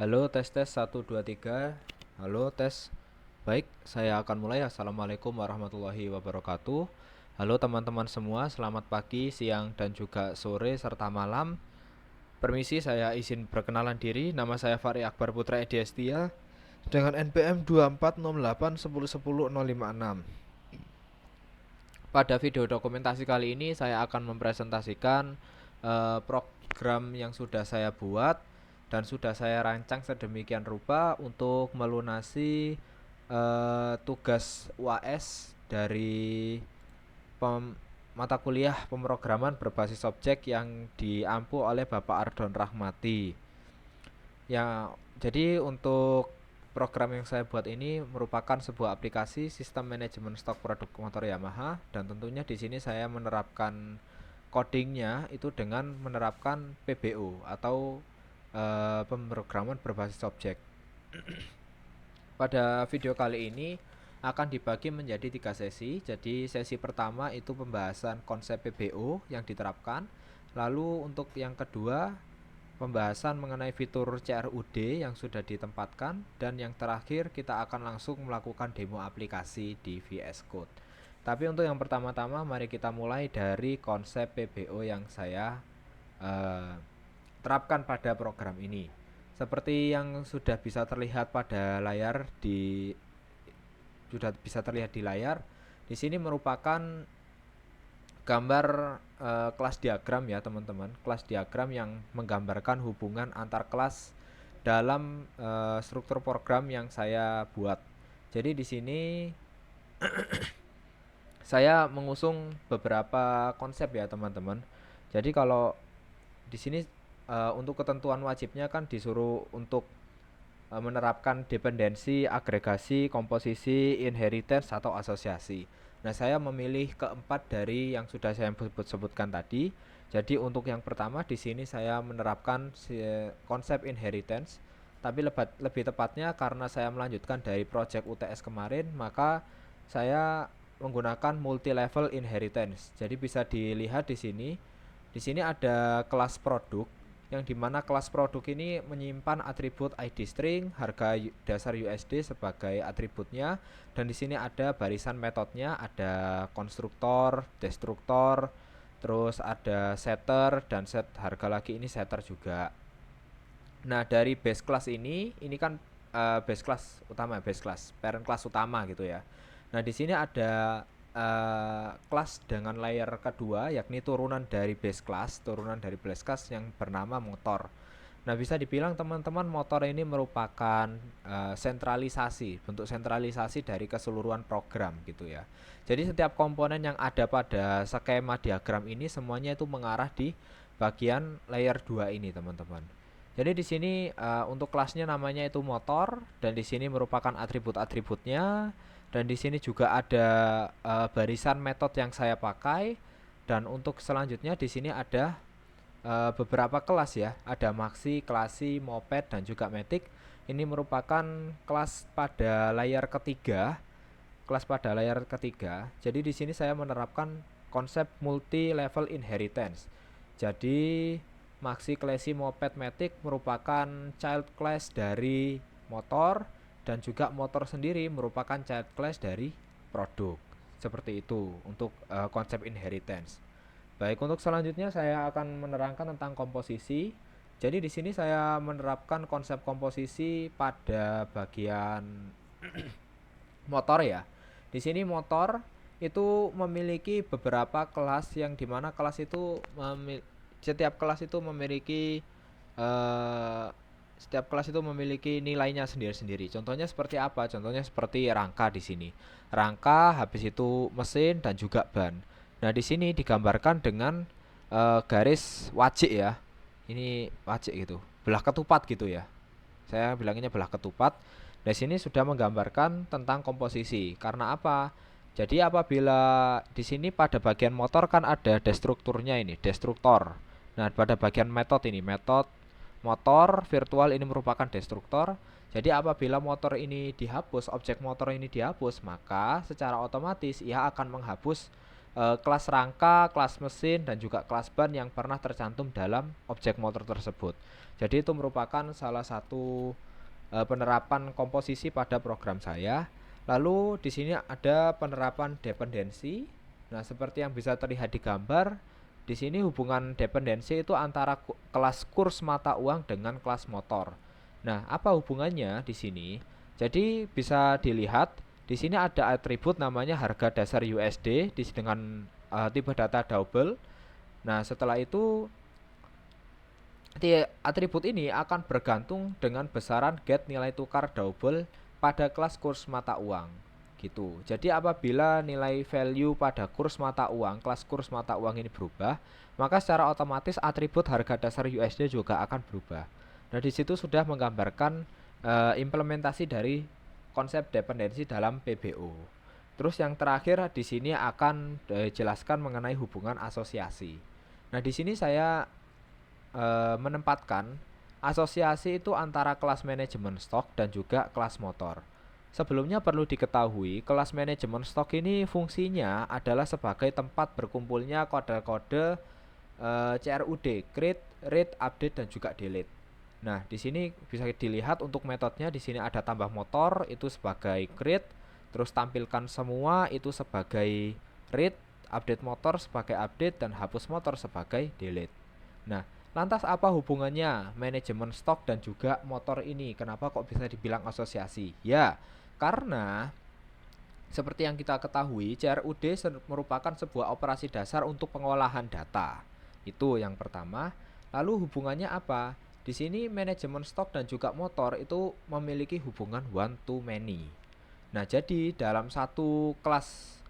Halo, tes tes 1 2 3. Halo, tes. Baik, saya akan mulai. Assalamualaikum warahmatullahi wabarakatuh. Halo teman-teman semua, selamat pagi, siang, dan juga sore serta malam. Permisi, saya izin perkenalan diri. Nama saya Fahri Akbar Putra Ediastia dengan NPM 2408110056. Pada video dokumentasi kali ini saya akan mempresentasikan program yang sudah saya buat dan sudah saya rancang sedemikian rupa untuk melunasi tugas UAS dari mata kuliah pemrograman berbasis objek yang diampu oleh Bapak Ardon Rahmati. Ya, jadi untuk program yang saya buat ini merupakan sebuah aplikasi sistem manajemen stok produk motor Yamaha, dan tentunya di sini saya menerapkan codingnya itu dengan menerapkan PBO atau pemrograman berbasis objek. Pada video kali ini akan dibagi menjadi 3 sesi. Jadi sesi pertama itu pembahasan konsep PBO yang diterapkan. Lalu untuk yang kedua pembahasan mengenai fitur CRUD yang sudah ditempatkan, dan yang terakhir kita akan langsung melakukan demo aplikasi di VS Code. Tapi untuk yang pertama-tama mari kita mulai dari konsep PBO yang saya eh, terapkan pada program ini. Seperti yang sudah bisa terlihat di layar, di sini merupakan gambar kelas diagram ya teman-teman. Kelas diagram yang menggambarkan hubungan antar kelas dalam struktur program yang saya buat. Jadi di sini saya mengusung beberapa konsep ya teman-teman. Jadi kalau di sini untuk ketentuan wajibnya kan disuruh untuk menerapkan dependensi, agregasi, komposisi, inheritance, atau asosiasi. Nah, saya memilih keempat dari yang sudah saya sebutkan tadi. Jadi untuk yang pertama di sini saya menerapkan konsep inheritance, tapi lebih tepatnya karena saya melanjutkan dari project UTS kemarin, maka saya menggunakan multi level inheritance. Jadi bisa dilihat di sini. Di sini ada kelas produk, yang dimana kelas produk ini menyimpan atribut ID string, harga dasar USD sebagai atributnya, dan di sini ada barisan metodenya, ada konstruktor, destruktor, terus ada setter, dan set harga lagi ini setter juga. Nah, dari base class ini kan base class utama, base class, parent class utama gitu ya. Nah, di sini ada kelas dengan layer kedua, yakni turunan dari base class yang bernama motor. Nah, bisa dibilang teman-teman motor ini merupakan bentuk sentralisasi dari keseluruhan program gitu ya. Jadi setiap komponen yang ada pada skema diagram ini semuanya itu mengarah di bagian layer 2 ini, teman-teman. Jadi di sini untuk kelasnya namanya itu motor, dan di sini merupakan atribut-atributnya, dan di sini juga ada barisan metode yang saya pakai, dan untuk selanjutnya di sini ada beberapa kelas ya, ada maxi, klasi, moped, dan juga matic. Ini merupakan kelas pada layar ketiga, Jadi di sini saya menerapkan konsep multi level inheritance. Jadi maxi, klasi, moped, matic merupakan child class dari motor, dan juga motor sendiri merupakan child class dari produk. Seperti itu untuk konsep inheritance. Baik, untuk selanjutnya saya akan menerangkan tentang komposisi. Jadi di sini saya menerapkan konsep komposisi pada bagian motor ya. Di sini motor itu memiliki beberapa kelas, yang dimana setiap kelas itu memiliki eh, nilainya sendiri-sendiri. Contohnya seperti apa? Contohnya seperti rangka di sini. Rangka, habis itu mesin, dan juga ban. Nah, di sini digambarkan dengan garis wajik ya. Ini wajik gitu. Belah ketupat gitu ya. Saya bilangnya belah ketupat. Di sini sudah menggambarkan tentang komposisi. Karena apa? Jadi apabila di sini pada bagian motor kan ada destrukturnya ini, destruktor. Nah, pada bagian metode ini, metode motor virtual ini merupakan destruktor. Jadi apabila motor ini dihapus, objek motor ini dihapus, maka secara otomatis ia akan menghapus kelas rangka, kelas mesin, dan juga kelas ban yang pernah tercantum dalam objek motor tersebut. Jadi itu merupakan salah satu penerapan komposisi pada program saya. Lalu di sini ada penerapan dependensi. Nah, seperti yang bisa terlihat di gambar, di sini hubungan dependensi itu antara kelas kurs mata uang dengan kelas motor. Nah, apa hubungannya di sini? Jadi bisa dilihat di sini ada atribut namanya harga dasar USD dengan tipe data double. Nah, setelah itu atribut ini akan bergantung dengan besaran get nilai tukar double pada kelas kurs mata uang gitu. Jadi apabila nilai value pada kurs mata uang, kelas kurs mata uang ini berubah, maka secara otomatis atribut harga dasar USD juga akan berubah. Nah, di situ sudah menggambarkan implementasi dari konsep dependensi dalam PBO. Terus yang terakhir di sini akan dijelaskan mengenai hubungan asosiasi. Nah, di sini saya menempatkan asosiasi itu antara kelas manajemen stok dan juga kelas motor. Sebelumnya perlu diketahui, kelas manajemen stok ini fungsinya adalah sebagai tempat berkumpulnya kode-kode CRUD, create, read, update, dan juga delete. Nah, di sini bisa dilihat untuk metodenya. Di sini ada tambah motor itu sebagai create, terus tampilkan semua itu sebagai read, update motor sebagai update, dan hapus motor sebagai delete. Nah, lantas apa hubungannya manajemen stok dan juga motor ini? Kenapa kok bisa dibilang asosiasi? Ya, karena seperti yang kita ketahui, CRUD merupakan sebuah operasi dasar untuk pengolahan data. Itu yang pertama. Lalu hubungannya apa? Di sini manajemen stok dan juga motor itu memiliki hubungan one to many. Nah, jadi dalam satu kelas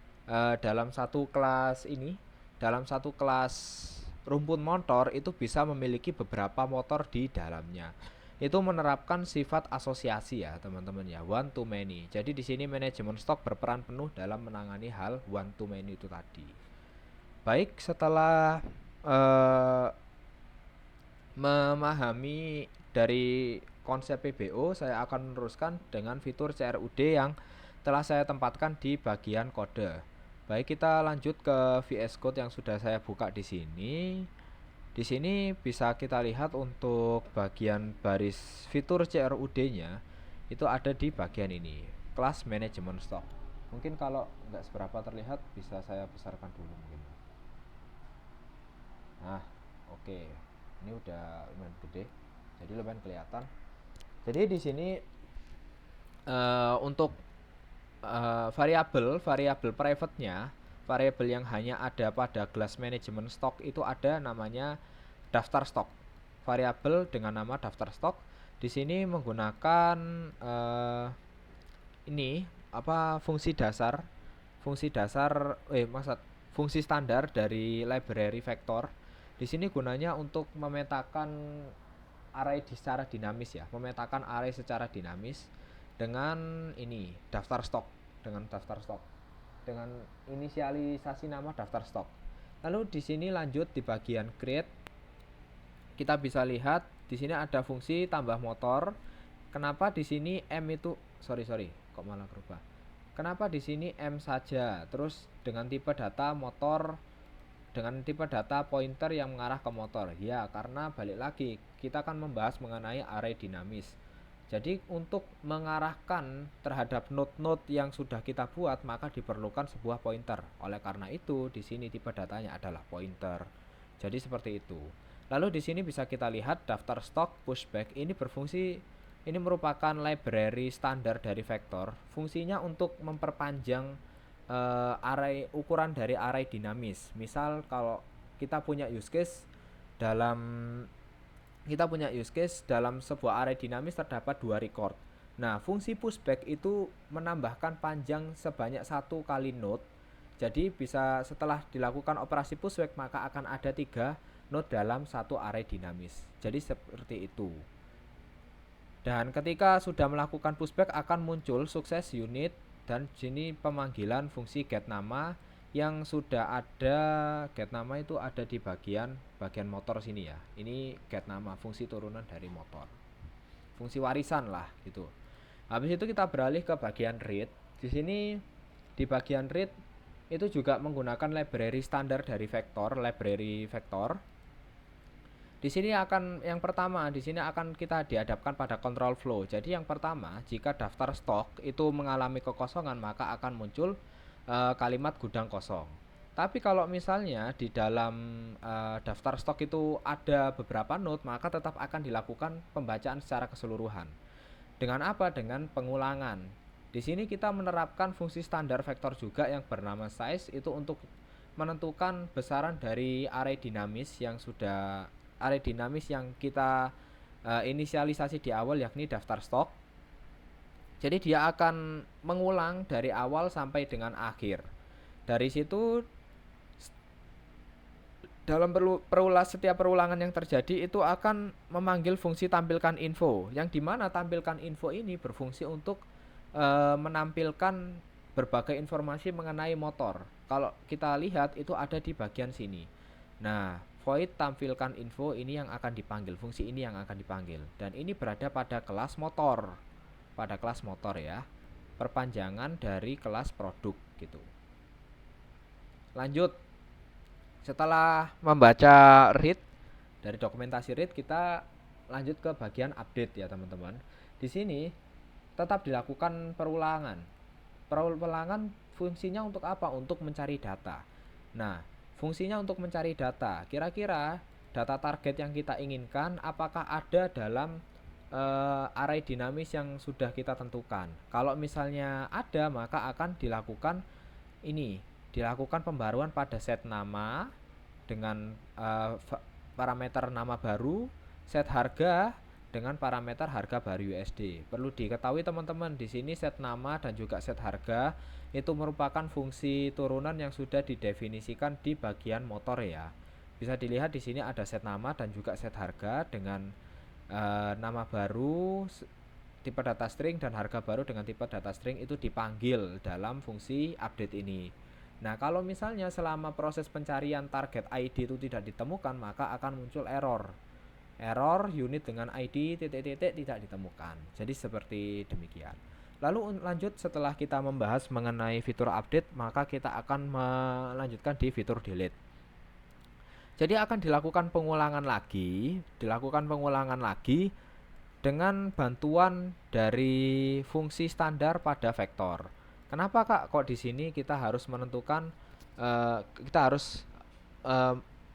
rumpun motor itu bisa memiliki beberapa motor di dalamnya. Itu menerapkan sifat asosiasi ya, teman-teman ya, one to many. Jadi di sini manajemen stok berperan penuh dalam menangani hal one to many itu tadi. Baik, setelah memahami dari konsep PBO, saya akan meneruskan dengan fitur CRUD yang telah saya tempatkan di bagian kode. Baik, kita lanjut ke VS Code yang sudah saya buka di sini. Di sini bisa kita lihat untuk bagian baris fitur CRUD-nya itu ada di bagian ini, kelas manajemen stok. Mungkin kalau nggak seberapa terlihat bisa saya besarkan dulu mungkin. Nah, oke. Ini udah lumayan gede. Jadi lumayan kelihatan. Jadi di sini untuk variabel private-nya, variabel yang hanya ada pada kelas manajemen stok itu ada namanya daftar stok. Variabel dengan nama daftar stok di sini menggunakan fungsi standar dari library vector. Di sini gunanya untuk memetakan array secara dinamis ya, memetakan array secara dinamis dengan daftar stok dengan inisialisasi nama daftar stok. Lalu di sini lanjut di bagian create, kita bisa lihat di sini ada fungsi tambah motor. Kenapa di sini M itu kok malah berubah? Kenapa di sini M saja? Terus dengan tipe data motor, dengan tipe data pointer yang mengarah ke motor. Ya, karena balik lagi kita akan membahas mengenai array dinamis. Jadi untuk mengarahkan terhadap node-node yang sudah kita buat, maka diperlukan sebuah pointer. Oleh karena itu, di sini tipe datanya adalah pointer. Jadi seperti itu. Lalu di sini bisa kita lihat daftar stok pushback ini ini merupakan library standar dari vektor. Fungsinya untuk memperpanjang ukuran dari array dinamis. Misal kalau kita punya use case dalam sebuah array dinamis terdapat 2 record. Nah, fungsi pushback itu menambahkan panjang sebanyak 1 kali node. Jadi bisa setelah dilakukan operasi pushback maka akan ada 3 node dalam satu array dinamis. Jadi seperti itu. Dan ketika sudah melakukan pushback akan muncul sukses unit dan sini pemanggilan fungsi get nama yang sudah ada. Get nama itu ada di bagian motor sini ya. Ini get nama, fungsi turunan dari motor, fungsi warisan lah gitu. Habis itu kita beralih ke bagian read. Di sini di bagian read itu juga menggunakan library standar dari vektor, library vektor. Di sini yang pertama di sini akan kita dihadapkan pada control flow. Jadi yang pertama, jika daftar stok itu mengalami kekosongan, maka akan muncul kalimat gudang kosong. Tapi kalau misalnya di dalam daftar stok itu ada beberapa node, maka tetap akan dilakukan pembacaan secara keseluruhan. Dengan apa? Dengan pengulangan. Di sini kita menerapkan fungsi standar vektor juga yang bernama size, itu untuk menentukan besaran dari array dinamis yang kita inisialisasi di awal, yakni daftar stok. Jadi dia akan mengulang dari awal sampai dengan akhir. Dari situ dalam setiap perulangan yang terjadi itu akan memanggil fungsi tampilkan info, yang dimana tampilkan info ini berfungsi untuk menampilkan berbagai informasi mengenai motor. Kalau kita lihat itu ada di bagian sini. Nah, void tampilkan info ini yang akan dipanggil, fungsi ini yang akan dipanggil, dan ini berada pada kelas motor. Pada kelas motor ya. Perpanjangan dari kelas produk gitu. Lanjut. Setelah membaca read dari dokumentasi read, kita lanjut ke bagian update ya, teman-teman. Di sini tetap dilakukan perulangan. Perulangan fungsinya untuk apa? Untuk mencari data. Nah, fungsinya untuk mencari data. Kira-kira data target yang kita inginkan apakah ada dalam array dinamis yang sudah kita tentukan. Kalau misalnya ada, maka akan dilakukan pembaruan pada set nama dengan parameter nama baru, set harga dengan parameter harga baru USD. Perlu diketahui teman-teman, di sini set nama dan juga set harga itu merupakan fungsi turunan yang sudah didefinisikan di bagian motor ya. Bisa dilihat di sini ada set nama dan juga set harga dengan nama baru, tipe data string, dan harga baru dengan tipe data string itu dipanggil dalam fungsi update ini. Nah, kalau misalnya selama proses pencarian target ID itu tidak ditemukan, maka akan muncul error unit dengan ID ... tidak ditemukan. Jadi seperti demikian. Lalu lanjut, setelah kita membahas mengenai fitur update, maka kita akan melanjutkan di fitur delete. Jadi akan dilakukan pengulangan lagi dengan bantuan dari fungsi standar pada vektor. Kenapa Kak? Kok di sini kita harus menentukan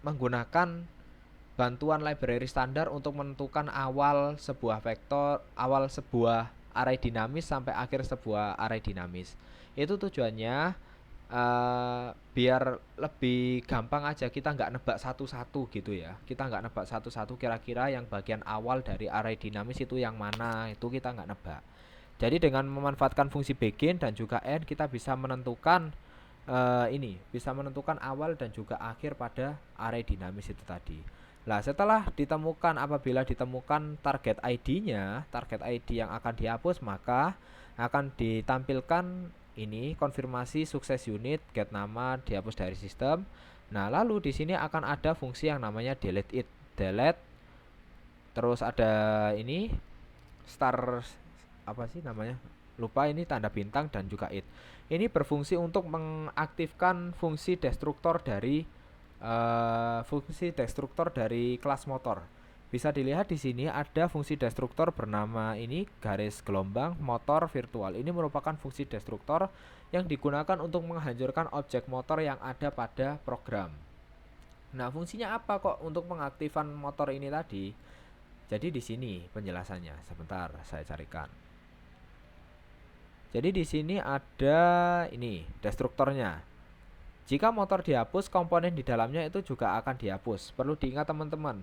menggunakan bantuan library standar untuk menentukan awal sebuah vektor, awal sebuah array dinamis sampai akhir sebuah array dinamis. Itu tujuannya biar lebih gampang aja, kita nggak nebak satu-satu gitu ya. Kita nggak nebak satu-satu kira-kira yang bagian awal dari array dinamis itu yang mana, itu kita nggak nebak. Jadi dengan memanfaatkan fungsi begin dan juga end, kita bisa menentukan bisa menentukan awal dan juga akhir pada array dinamis itu tadi. Nah, apabila ditemukan target ID-nya, target ID yang akan dihapus, maka akan ditampilkan ini konfirmasi sukses unit, get nama, dihapus dari sistem. Nah, lalu di sini akan ada fungsi yang namanya delete it, delete. Terus ada ini star apa sih namanya? Lupa, ini tanda bintang dan juga it. Ini berfungsi untuk mengaktifkan fungsi destruktor dari kelas motor. Bisa dilihat di sini ada fungsi destruktor bernama ini garis gelombang motor virtual. Ini merupakan fungsi destruktor yang digunakan untuk menghancurkan objek motor yang ada pada program. Nah, fungsinya apa kok untuk pengaktifan motor ini tadi? Jadi di sini penjelasannya. Sebentar, saya carikan. Jadi di sini ada ini destruktornya. Jika motor dihapus, komponen di dalamnya itu juga akan dihapus. Perlu diingat teman-teman,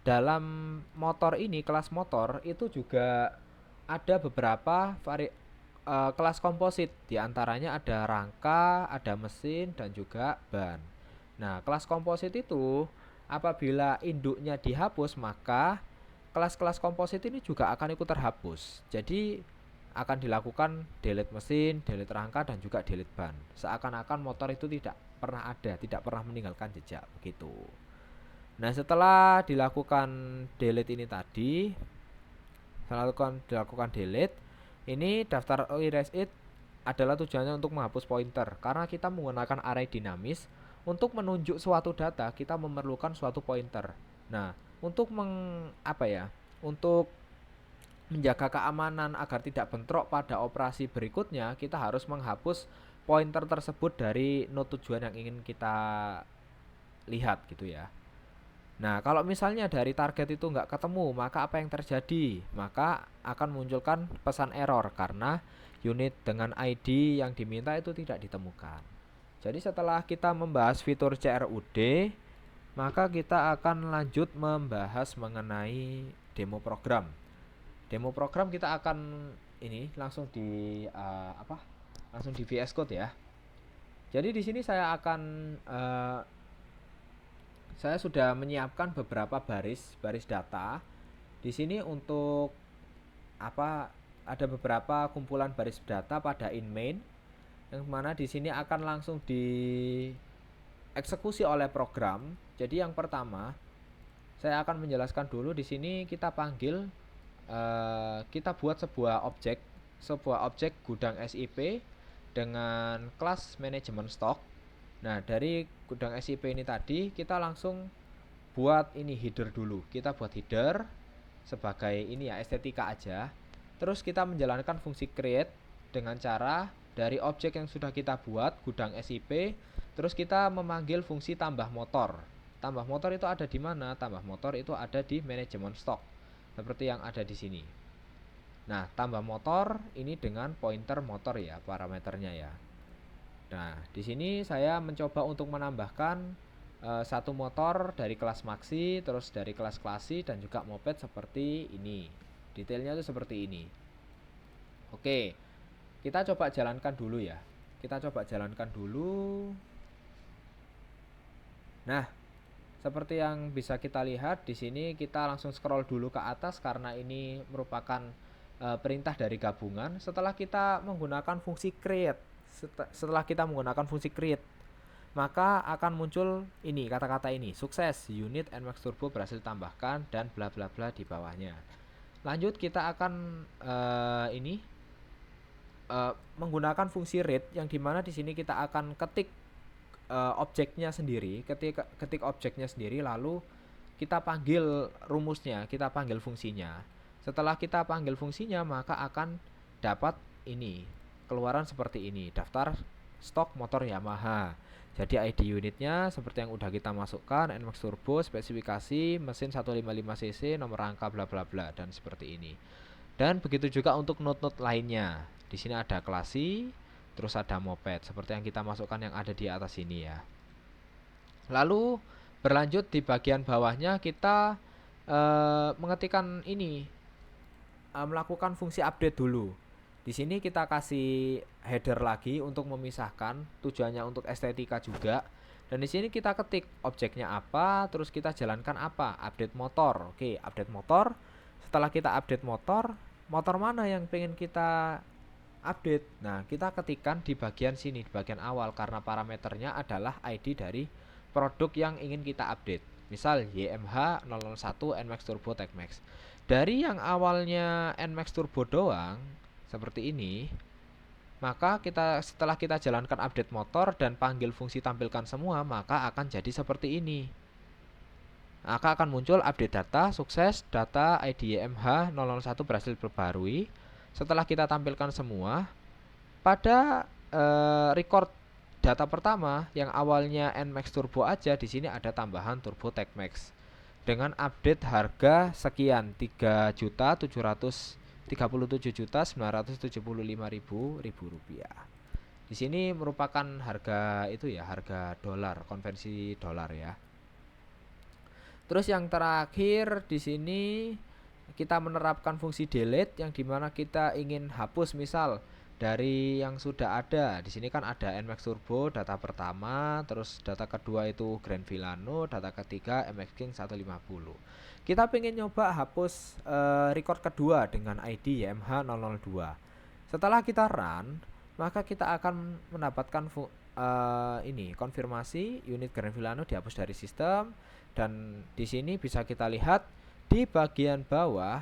dalam motor ini, kelas motor itu juga ada beberapa kelas komposit. Di antaranya ada rangka, ada mesin, dan juga ban. Nah, kelas komposit itu apabila induknya dihapus, maka kelas-kelas komposit ini juga akan ikut terhapus. Jadi akan dilakukan delete mesin, delete rangka, dan juga delete ban. Seakan-akan motor itu tidak pernah ada, tidak pernah meninggalkan jejak begitu. Nah, setelah dilakukan delete ini tadi, dilakukan delete, ini daftar erase it adalah tujuannya untuk menghapus pointer. Karena kita menggunakan array dinamis, untuk menunjuk suatu data kita memerlukan suatu pointer. Nah, untuk untuk menjaga keamanan agar tidak bentrok pada operasi berikutnya, kita harus menghapus pointer tersebut dari node tujuan yang ingin kita lihat gitu ya. Nah, kalau misalnya dari target itu nggak ketemu, maka apa yang terjadi? Maka akan munculkan pesan error karena unit dengan ID yang diminta itu tidak ditemukan. Jadi setelah kita membahas fitur CRUD, maka kita akan lanjut membahas mengenai demo program. Demo program kita akan ini langsung di langsung di VS Code ya. Jadi di sini saya akan saya sudah menyiapkan beberapa baris data. Di sini untuk ada beberapa kumpulan baris data pada in main, yang mana di sini akan langsung dieksekusi oleh program. Jadi yang pertama saya akan menjelaskan dulu. Di sini kita panggil kita buat sebuah objek gudang SIP dengan kelas manajemen stok. Nah, dari gudang SIP ini tadi kita langsung buat ini header dulu. Kita buat header sebagai ini ya, estetika aja. Terus kita menjalankan fungsi create dengan cara dari objek yang sudah kita buat gudang SIP, terus kita memanggil fungsi tambah motor. Tambah motor itu ada di mana? Tambah motor itu ada di manajemen stok. Seperti yang ada di sini. Nah, tambah motor ini dengan pointer motor ya, parameternya ya. Nah, di sini saya mencoba untuk menambahkan satu motor dari kelas maxi, terus dari kelas klasi, dan juga moped seperti ini. Detailnya itu seperti ini. Oke, kita coba jalankan dulu ya. Kita coba jalankan dulu. Nah, seperti yang bisa kita lihat di sini, kita langsung scroll dulu ke atas karena ini merupakan perintah dari gabungan. Setelah kita menggunakan fungsi create, maka akan muncul ini kata-kata ini, sukses, unit Nmax Turbo berhasil tambahkan dan bla bla bla di bawahnya. Lanjut kita akan menggunakan fungsi read, yang dimana di sini kita akan ketik objeknya sendiri, ketik objeknya sendiri, lalu kita panggil rumusnya, kita panggil fungsinya. Setelah kita panggil fungsinya, maka akan dapat ini keluaran seperti ini, daftar stok motor Yamaha. Jadi ID unitnya seperti yang udah kita masukkan, Nmax Turbo, spesifikasi mesin 155cc, nomor rangka bla bla bla, dan seperti ini. Dan begitu juga untuk node-node lainnya. Di sini ada klasi, terus ada moped seperti yang kita masukkan yang ada di atas ini ya. Lalu berlanjut di bagian bawahnya kita mengetikkan ini, melakukan fungsi update dulu. Di sini kita kasih header lagi untuk memisahkan, tujuannya untuk estetika juga. Dan di sini kita ketik objeknya apa, terus kita jalankan apa, update motor. Oke, update motor. Setelah kita update motor mana yang pengen kita update? Nah, kita ketikkan di bagian sini, di bagian awal, karena parameternya adalah ID dari produk yang ingin kita update. Misal YMH 001 Nmax Turbo TechMax. Dari yang awalnya Nmax Turbo doang seperti ini, maka setelah kita jalankan update motor dan panggil fungsi tampilkan semua, maka akan jadi seperti ini. Maka akan muncul update data, sukses, data ID YMH 001 berhasil diperbarui. Setelah kita tampilkan semua, pada record data pertama yang awalnya Nmax Turbo aja, di sini ada tambahan Turbo TechMax dengan update harga sekian, 3.037.975.000 rupiah. Di sini merupakan harga itu ya, harga dolar, konversi dolar ya. Terus yang terakhir di sini kita menerapkan fungsi delete, yang dimana kita ingin hapus misal dari yang sudah ada. Di sini kan ada Nmax Turbo data pertama, terus data kedua itu Grand Villano, data ketiga MX King 150. Kita pengen nyoba hapus record kedua dengan ID YMH 002. Setelah kita run, maka kita akan mendapatkan ini konfirmasi unit Grand Villano dihapus dari sistem. Dan di sini bisa kita lihat di bagian bawah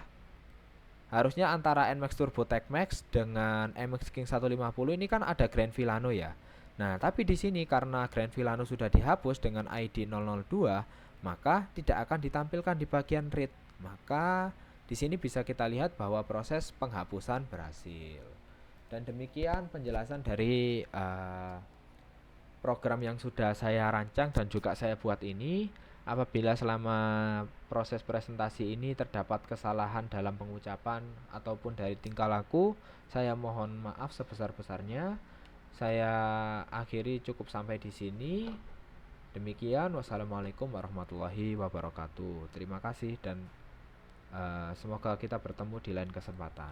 Harusnya antara NMAX Turbo TechMax dengan MX King 150 ini kan ada Grand Villano ya. Nah, tapi di sini karena Grand Villano sudah dihapus dengan ID 002, maka tidak akan ditampilkan di bagian read. Maka di sini bisa kita lihat bahwa proses penghapusan berhasil. Dan demikian penjelasan dari program yang sudah saya rancang dan juga saya buat ini. Apabila selama proses presentasi ini terdapat kesalahan dalam pengucapan ataupun dari tingkah laku, saya mohon maaf sebesar-besarnya. Saya akhiri cukup sampai di sini. Demikian, wassalamualaikum warahmatullahi wabarakatuh. Terima kasih dan semoga kita bertemu di lain kesempatan.